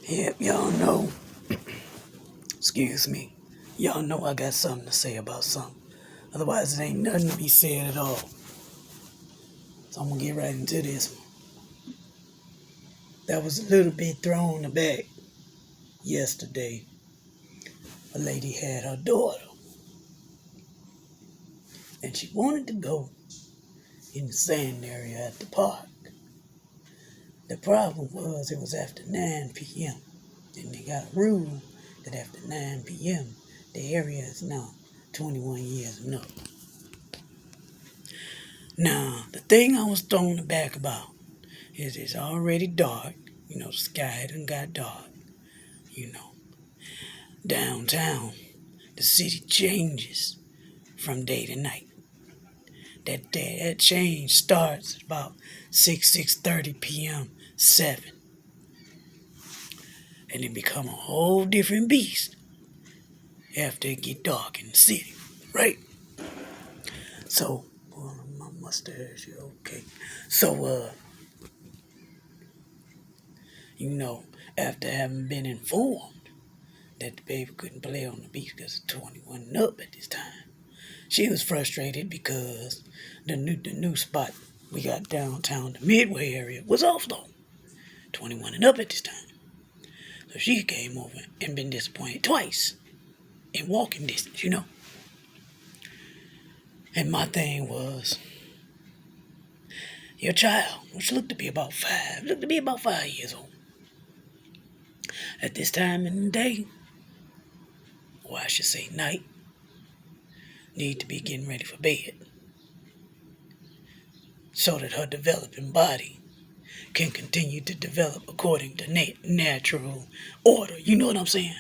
Yep, y'all know, excuse me, y'all know I got something to say about something. Otherwise, it ain't nothing to be said at all. So I'm gonna get right into this one. That was a little bit thrown aback yesterday. A lady had her daughter, and she wanted to go in the sand area at the park. The problem was it was after 9 p.m. And they got a rule that after 9 p.m., the area is now 21 years and up. Now, the thing I was thrown aback about is it's already dark. The sky done got dark. You know, downtown, the city changes from day to night. That change starts at about 6:30 p.m., 7. And it become a whole different beast after it get dark in the city, right? So, my mustache, okay. So, after having been informed that the baby couldn't play on the beach because it's 21 and up at this time, she was frustrated because the new spot we got downtown, the Midway area, was off though. 21 and up at this time. So she came over and been disappointed twice in walking distance. And my thing was, your child, which looked to be about 5 years old, at this time in the day, or I should say night, need to be getting ready for bed so that her developing body can continue to develop according to natural order. You know what I'm saying?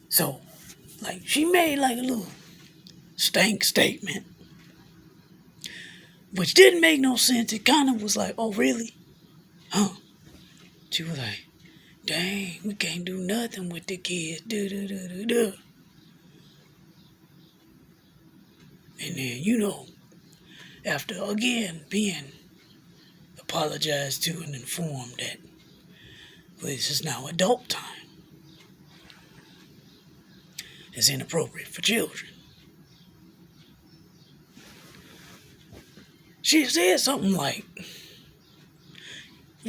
So, she made a little stank statement, which didn't make no sense. It kind of was like, oh, really? Huh? She was like, dang, we can't do nothing with the kids. Do. And then, after again being apologized to and informed that this is now adult time, it's inappropriate for children, she said something like,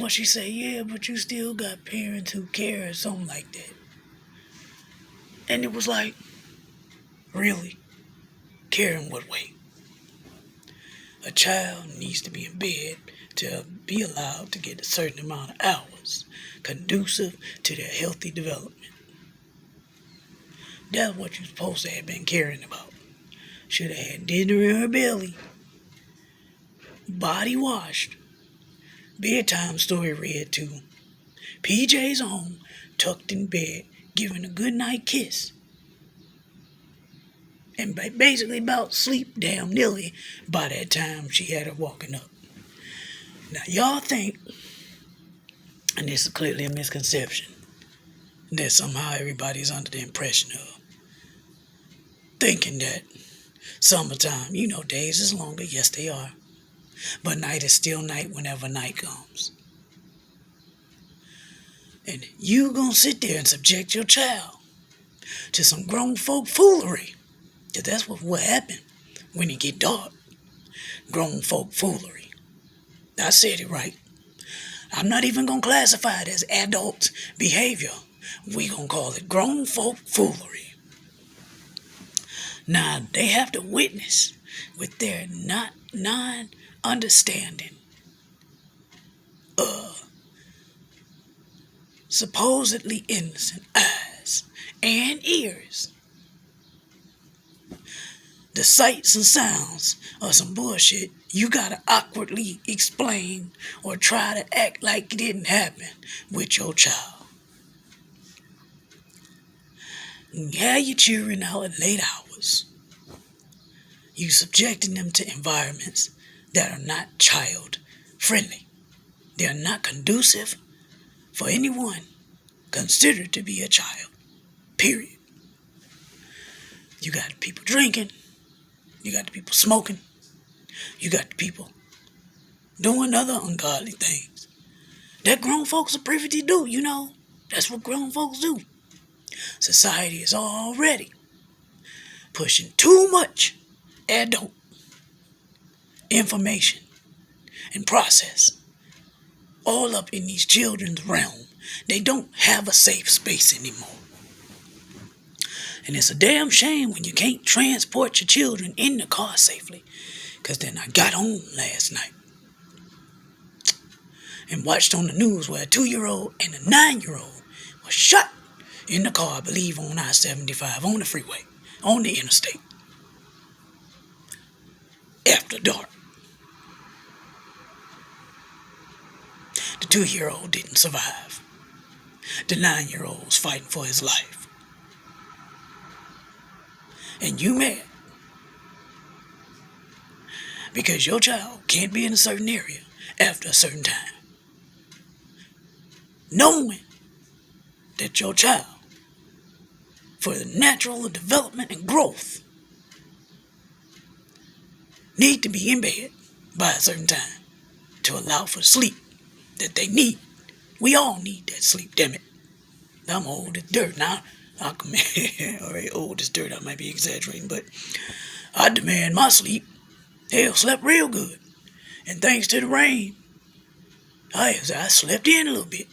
she said, yeah, but you still got parents who care, or something like that. And it was like, really? Care in what way? A child needs to be in bed to be allowed to get a certain amount of hours conducive to their healthy development. That's what you're supposed to have been caring about. Should have had dinner in her belly, body washed, bedtime story read to, PJs on, tucked in bed, giving a good night kiss, and basically about sleep damn nearly by that time she had her walking up. Now y'all think, and this is clearly a misconception, that somehow everybody's under the impression of thinking that summertime, days is longer. Yes, they are. But night is still night whenever night comes. And you gonna sit there and subject your child to some grown folk foolery. Because that's what happen when it get dark. Grown folk foolery. I said it right. I'm not even gonna classify it as adult behavior. We gonna call it grown folk foolery. Now, they have to witness with their non-understanding supposedly innocent eyes and ears the sights and sounds of some bullshit you gotta awkwardly explain or try to act like it didn't happen with your child. Yeah, you cheering out at late hours. You subjecting them to environments that are not child friendly. They are not conducive for anyone considered to be a child. Period. You got people drinking. You got the people smoking. You got the people doing other ungodly things. That grown folks are privy to do, you know. That's what grown folks do. Society is already pushing too much adult information and process all up in these children's realm. They don't have a safe space anymore. And it's a damn shame when you can't transport your children in the car safely. Because then I got home last night and watched on the news where a 2-year-old and a 9-year-old was shot in the car, I believe, on I-75, on the freeway, on the interstate, after dark. The 2-year-old didn't survive. The 9-year-old was fighting for his life. And you mad because your child can't be in a certain area after a certain time, knowing that your child, for the natural development and growth, need to be in bed by a certain time to allow for sleep that they need. We all need that sleep, damn it. I'm old as dirt now. Alright, old as dirt, I might be exaggerating, but I demand my sleep. Hell, slept real good. And thanks to the rain, I slept in a little bit.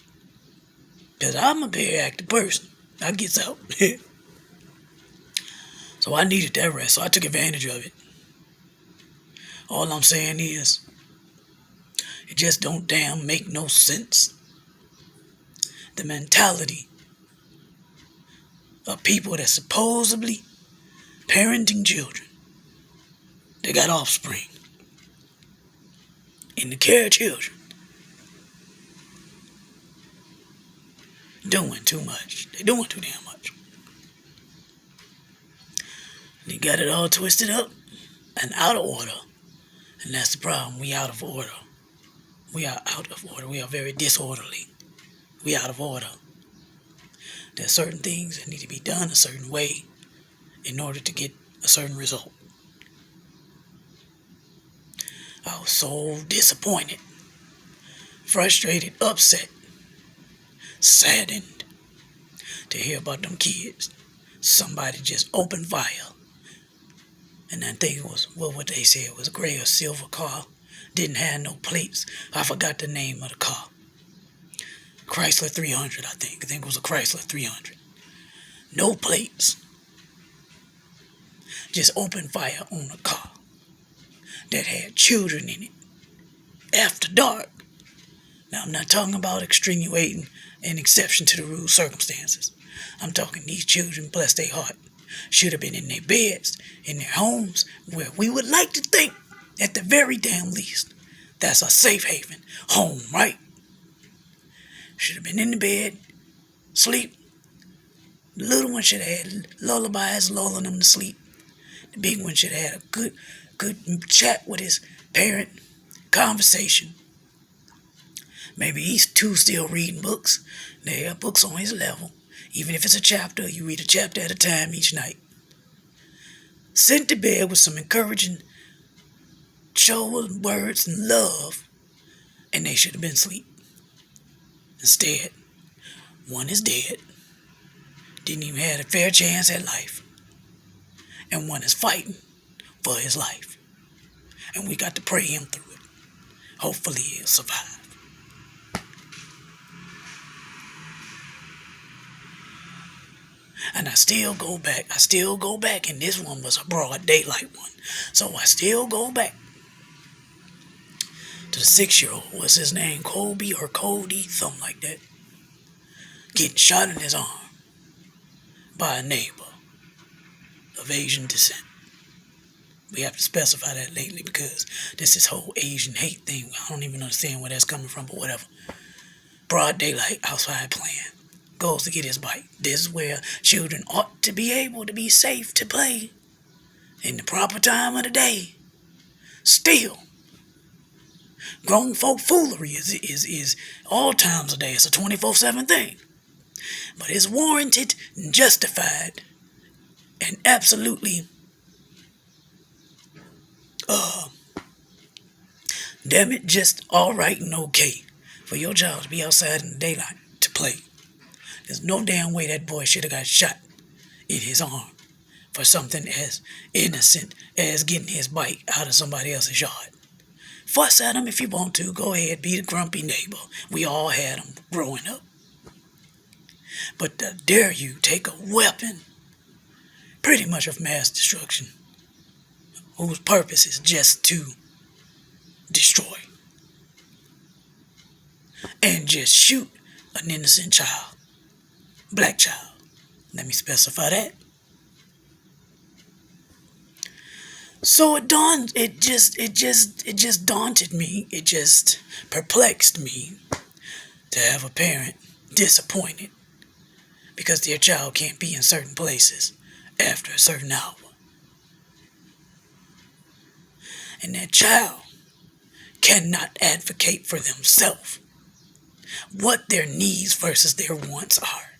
Because I'm a very active person. I gets out. So I needed that rest, so I took advantage of it. All I'm saying is, it just don't damn make no sense. The mentality of people that supposedly parenting children, they got offspring in the care of children, doing too much. They doing too damn much. They got it all twisted up and out of order. And that's the problem. We out of order. We are out of order. We are very disorderly. We out of order. There's certain things that need to be done a certain way in order to get a certain result. I was so disappointed, frustrated, upset, saddened to hear about them kids. Somebody just opened fire. And I think it was, what they said, it was a gray or silver car. Didn't have no plates. I forgot the name of the car. Chrysler 300, I think. I think it was a Chrysler 300. No plates. Just opened fire on a car that had children in it. After dark. Now, I'm not talking about extenuating an exception to the rule circumstances. I'm talking these children, bless their heart, should have been in their beds, in their homes, where we would like to think, at the very damn least, that's a safe haven. Home, right? Should have been in the bed, sleep. The little one should have had lullabies lulling them to sleep. The big one should have had a good chat with his parent, conversation. Maybe he's too still reading books. They have books on his level. Even if it's a chapter, you read a chapter at a time each night. Sent to bed with some encouraging words and love, and they should have been asleep. Instead, one is dead, didn't even have a fair chance at life, and one is fighting for his life. And we got to pray him through it. Hopefully he'll survive. And I still go back, and this one was a broad daylight one. So I still go back to the 6-year-old, what's his name, Colby or Cody, something like that, getting shot in his arm by a neighbor of Asian descent. We have to specify that lately because this whole Asian hate thing, I don't even understand where that's coming from, but whatever. Broad daylight, outside playing, goes to get his bike. This is where children ought to be able to be safe to play in the proper time of the day. Still, grown folk foolery is all times of day. It's a 24/7 thing. But it's warranted and justified and absolutely, damn it, just all right and okay for your child to be outside in the daylight to play. There's no damn way that boy should have got shot in his arm for something as innocent as getting his bike out of somebody else's yard. Fuss at him if you want to. Go ahead, be the grumpy neighbor. We all had them growing up. But to dare you take a weapon, pretty much of mass destruction, whose purpose is just to destroy, and just shoot an innocent child, black child. Let me specify that. So it just daunted me. It just perplexed me to have a parent disappointed because their child can't be in certain places after a certain hour. And that child cannot advocate for themselves what their needs versus their wants are.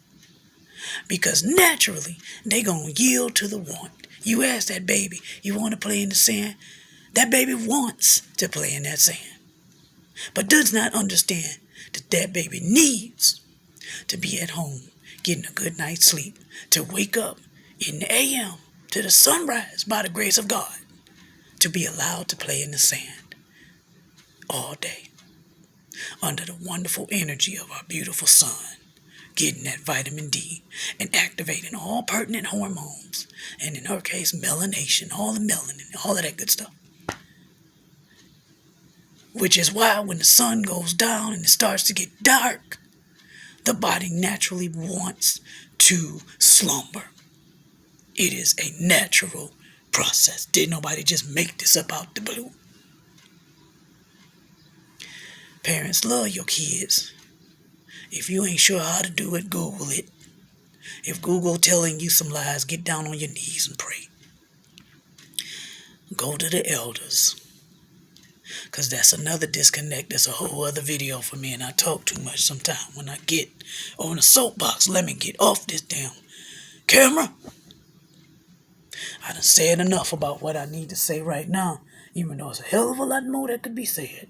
Because naturally, they're going to yield to the want. You ask that baby, you want to play in the sand? That baby wants to play in that sand, but does not understand that that baby needs to be at home, getting a good night's sleep, to wake up in the AM to the sunrise by the grace of God, to be allowed to play in the sand all day under the wonderful energy of our beautiful sun, getting that vitamin D and activating all pertinent hormones, and in her case, melanation, all the melanin, all of that good stuff. Which is why when the sun goes down and it starts to get dark, the body naturally wants to slumber. It is a natural process. Did nobody just make this up out the blue? Parents, love your kids. If you ain't sure how to do it, Google it. If Google telling you some lies, get down on your knees and pray. Go to the elders. Because that's another disconnect. That's a whole other video for me, and I talk too much sometimes. When I get on a soapbox, let me get off this damn camera. I done said enough about what I need to say right now, even though it's a hell of a lot more that could be said.